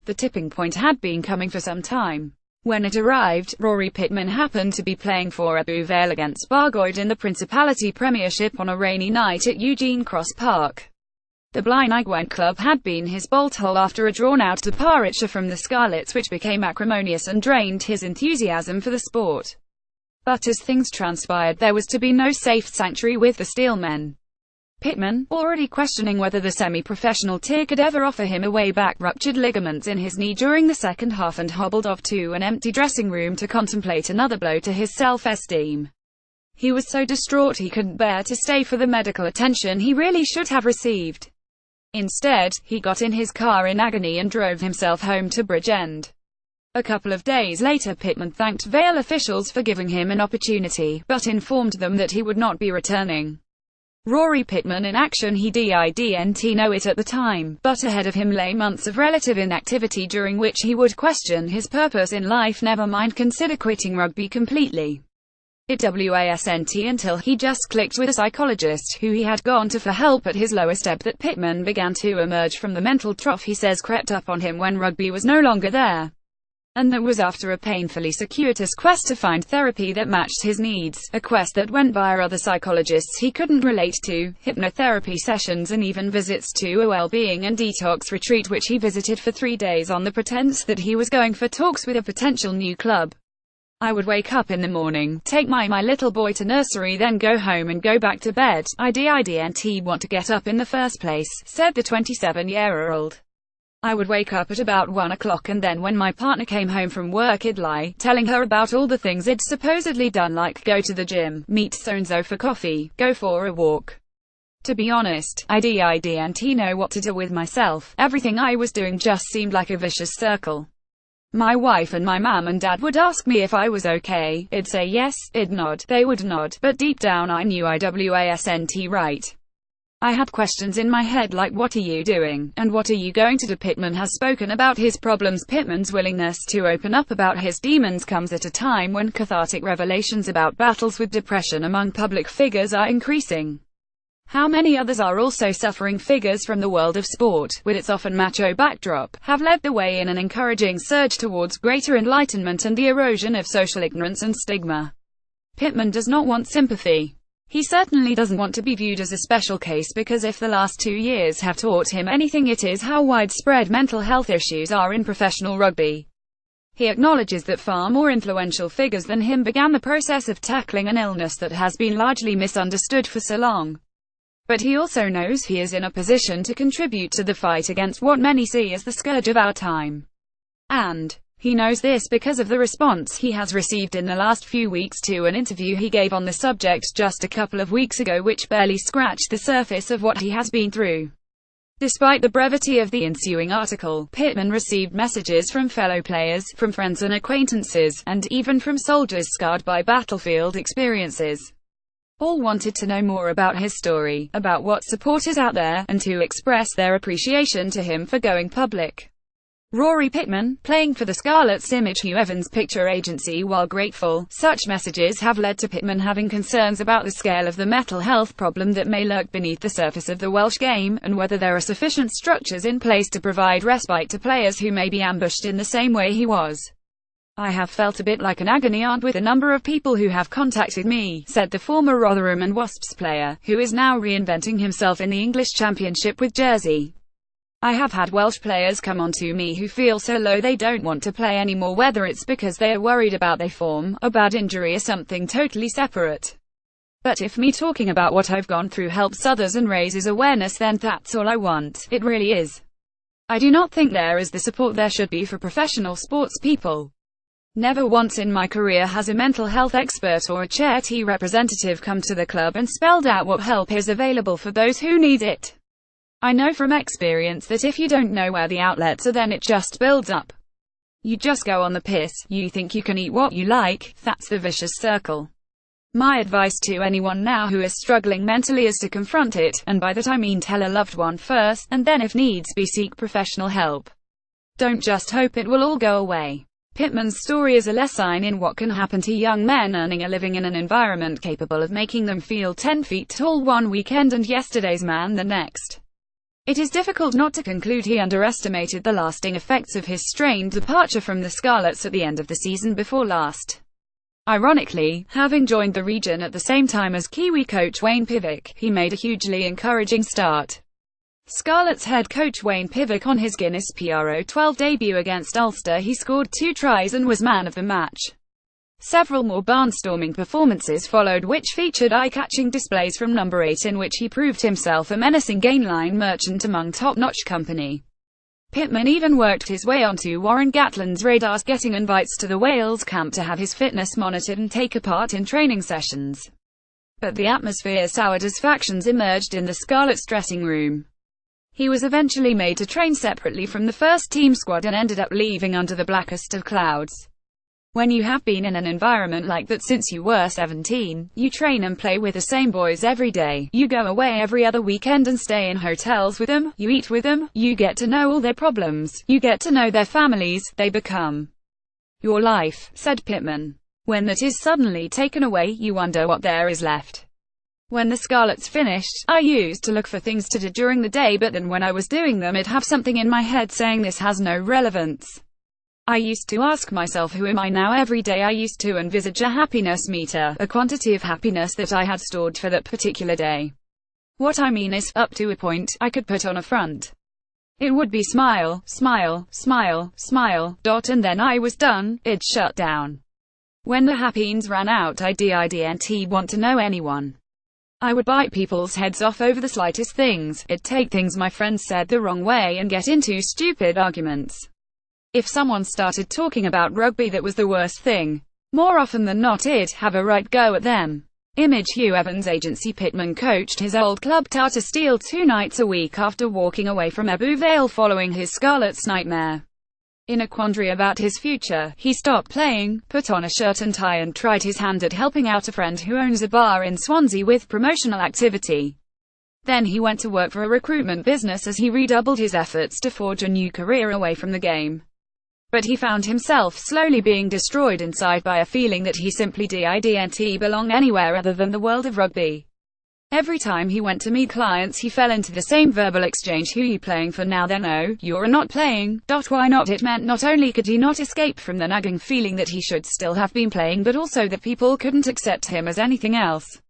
The tipping point had been coming for some time. When it arrived, Rory Pittman happened to be playing for Ebbw Vale against Bargoed in the Principality Premiership on a rainy night at Eugene Cross Park. The Blaenau club had been his bolt hole after a drawn-out departure from the Scarlets, which became acrimonious and drained his enthusiasm for the sport. But as things transpired, there was to be no safe sanctuary with the Steelmen. Pittman, already questioning whether the semi-professional tier could ever offer him a way back, ruptured ligaments in his knee during the second half and hobbled off to an empty dressing room to contemplate another blow to his self-esteem. He was so distraught he couldn't bear to stay for the medical attention he really should have received. Instead, he got in his car in agony and drove himself home to Bridgend. A couple of days later, Pittman thanked Vale officials for giving him an opportunity, but informed them that he would not be returning. Rory Pittman in action. He didn't know it at the time, but ahead of him lay months of relative inactivity during which he would question his purpose in life, never mind consider quitting rugby completely. It wasn't until he just clicked with a psychologist who he had gone to for help at his lowest ebb that Pittman began to emerge from the mental trough he says crept up on him when rugby was no longer there. And that was after a painfully circuitous quest to find therapy that matched his needs, a quest that went via other psychologists he couldn't relate to, hypnotherapy sessions and even visits to a well-being and detox retreat which he visited for 3 days on the pretense that he was going for talks with a potential new club. I would wake up in the morning, take my little boy to nursery, then go home and go back to bed. I didn't want to get up in the first place, said the 27-year-old. I would wake up at about 1 o'clock, and then when my partner came home from work I'd lie, telling her about all the things I'd supposedly done, like go to the gym, meet so-and-so for coffee, go for a walk. To be honest, I didn't know what to do with myself. Everything I was doing just seemed like a vicious circle. My wife and my mum and dad would ask me if I was okay. I'd say yes, I'd nod, they would nod, but deep down I knew I wasn't right. I had questions in my head like, what are you doing? And what are you going to do? Pittman has spoken about his problems. Pittman's willingness to open up about his demons comes at a time when cathartic revelations about battles with depression among public figures are increasing. How many others are also suffering? Figures from the world of sport, with its often macho backdrop, have led the way in an encouraging surge towards greater enlightenment and the erosion of social ignorance and stigma. Pittman does not want sympathy. He certainly doesn't want to be viewed as a special case, because if the last 2 years have taught him anything, it is how widespread mental health issues are in professional rugby. He acknowledges that far more influential figures than him began the process of tackling an illness that has been largely misunderstood for so long. But he also knows he is in a position to contribute to the fight against what many see as the scourge of our time. And he knows this because of the response he has received in the last few weeks to an interview he gave on the subject just a couple of weeks ago, which barely scratched the surface of what he has been through. Despite the brevity of the ensuing article, Pittman received messages from fellow players, from friends and acquaintances, and even from soldiers scarred by battlefield experiences. All wanted to know more about his story, about what support is out there, and to express their appreciation to him for going public. Rory Pittman, playing for the Scarlets Image Hugh Evans Picture Agency. While grateful, such messages have led to Pittman having concerns about the scale of the mental health problem that may lurk beneath the surface of the Welsh game, and whether there are sufficient structures in place to provide respite to players who may be ambushed in the same way he was. I have felt a bit like an agony aunt with a number of people who have contacted me, said the former Rotherham and Wasps player, who is now reinventing himself in the English Championship with Jersey. I have had Welsh players come on to me who feel so low they don't want to play anymore, whether it's because they are worried about their form, a bad injury, or something totally separate. But if me talking about what I've gone through helps others and raises awareness, then that's all I want. It really is. I do not think there is the support there should be for professional sports people. Never once in my career has a mental health expert or a Chair T representative come to the club and spelled out what help is available for those who need it. I know from experience that if you don't know where the outlets are, then it just builds up. You just go on the piss, you think you can eat what you like, that's the vicious circle. My advice to anyone now who is struggling mentally is to confront it, and by that I mean tell a loved one first, and then if needs be seek professional help. Don't just hope it will all go away. Pittman's story is a lesson in what can happen to young men earning a living in an environment capable of making them feel 10 feet tall one weekend and yesterday's man the next. It is difficult not to conclude he underestimated the lasting effects of his strained departure from the Scarlets at the end of the season before last. Ironically, having joined the region at the same time as Kiwi coach Wayne Pivac, he made a hugely encouraging start. Scarlets head coach Wayne Pivac on his Guinness Pro 12 debut against Ulster, he scored 2 tries and was man of the match. Several more barnstorming performances followed, which featured eye-catching displays from number 8 in which he proved himself a menacing gainline merchant among top-notch company. Pittman even worked his way onto Warren Gatland's radars, getting invites to the Wales camp to have his fitness monitored and take part in training sessions. But the atmosphere soured as factions emerged in the Scarlets dressing room. He was eventually made to train separately from the first-team squad and ended up leaving under the blackest of clouds. When you have been in an environment like that since you were 17, you train and play with the same boys every day, you go away every other weekend and stay in hotels with them, you eat with them, you get to know all their problems, you get to know their families, they become your life, said Pittman. When that is suddenly taken away, you wonder what there is left. When the Scarlets finished, I used to look for things to do during the day, but then when I was doing them, I'd have something in my head saying this has no relevance. I used to ask myself, who am I now? Every day I used to envisage a happiness meter, a quantity of happiness that I had stored for that particular day. What I mean is, up to a point, I could put on a front. It would be smile, smile, smile, smile, and then I was done, it'd shut down. When the happines ran out, I didn't want to know anyone. I would bite people's heads off over the slightest things, it'd take things my friends said the wrong way and get into stupid arguments. If someone started talking about rugby, that was the worst thing. More often than not, I'd have a right go at them. Image Hugh Evans' agency. Pittman coached his old club Tartar Steel 2 nights a week after walking away from Ebbw Vale following his Scarlets nightmare. In a quandary about his future, he stopped playing, put on a shirt and tie and tried his hand at helping out a friend who owns a bar in Swansea with promotional activity. Then he went to work for a recruitment business as he redoubled his efforts to forge a new career away from the game. But he found himself slowly being destroyed inside by a feeling that he simply didn't belong anywhere other than the world of rugby. Every time he went to meet clients, he fell into the same verbal exchange: who you playing for now? Then oh, you're not playing. Why not? It meant not only could he not escape from the nagging feeling that he should still have been playing, but also that people couldn't accept him as anything else.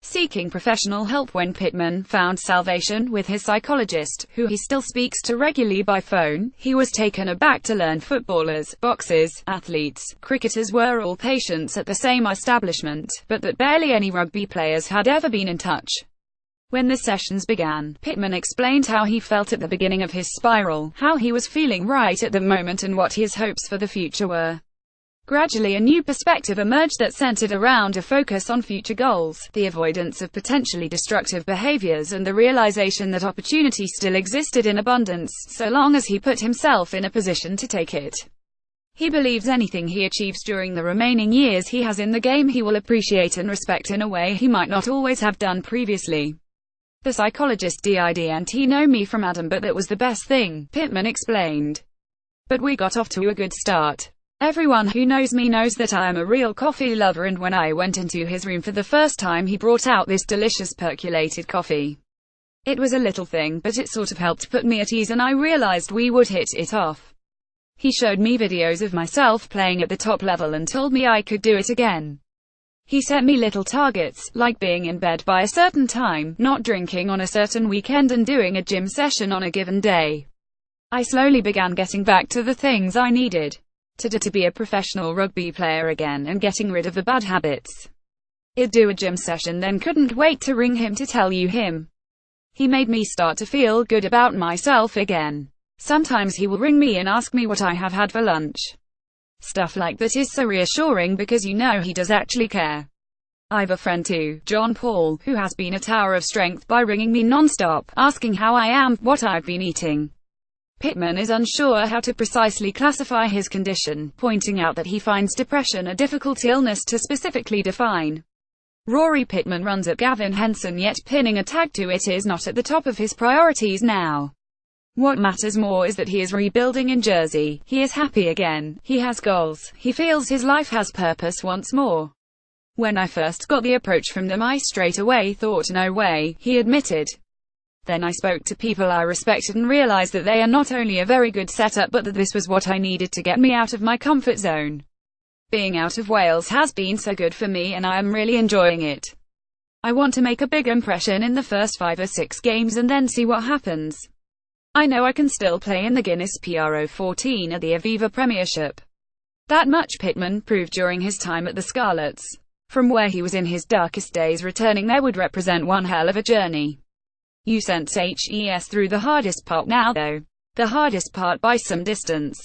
Seeking professional help, when Pittman found salvation with his psychologist, who he still speaks to regularly by phone, he was taken aback to learn footballers, boxers, athletes, cricketers were all patients at the same establishment, but that barely any rugby players had ever been in touch. When the sessions began, Pittman explained how he felt at the beginning of his spiral, how he was feeling right at the moment, and what his hopes for the future were. Gradually a new perspective emerged that centered around a focus on future goals, the avoidance of potentially destructive behaviors, and the realization that opportunity still existed in abundance, so long as he put himself in a position to take it. He believes anything he achieves during the remaining years he has in the game he will appreciate and respect in a way he might not always have done previously. The psychologist didn't know me from Adam, but that was the best thing, Pittman explained. But we got off to a good start. Everyone who knows me knows that I am a real coffee lover, and when I went into his room for the first time, he brought out this delicious percolated coffee. It was a little thing, but it sort of helped put me at ease, and I realized we would hit it off. He showed me videos of myself playing at the top level and told me I could do it again. He set me little targets, like being in bed by a certain time, not drinking on a certain weekend, and doing a gym session on a given day. I slowly began getting back to the things I needed to be a professional rugby player again, and getting rid of the bad habits. I'd do a gym session, then couldn't wait to ring him to tell you him. He made me start to feel good about myself again. Sometimes he will ring me and ask me what I have had for lunch. Stuff like that is so reassuring because you know he does actually care. I've a friend too, John Paul, who has been a tower of strength by ringing me non-stop, asking how I am, what I've been eating. Pittman is unsure how to precisely classify his condition, pointing out that he finds depression a difficult illness to specifically define. Rory Pittman runs at Gavin Henson, yet pinning a tag to it is not at the top of his priorities now. What matters more is that he is rebuilding in Jersey, he is happy again, he has goals, he feels his life has purpose once more. When I first got the approach from them, I straight away thought no way, he admitted. Then I spoke to people I respected and realized that they are not only a very good setup but that this was what I needed to get me out of my comfort zone. Being out of Wales has been so good for me and I am really enjoying it. I want to make a big impression in the first 5 or 6 games and then see what happens. I know I can still play in the Guinness Pro 14 at the Aviva Premiership. That much Pittman proved during his time at the Scarlets. From where he was in his darkest days, returning there would represent one hell of a journey. You sense HES through the hardest part now though. The hardest part by some distance.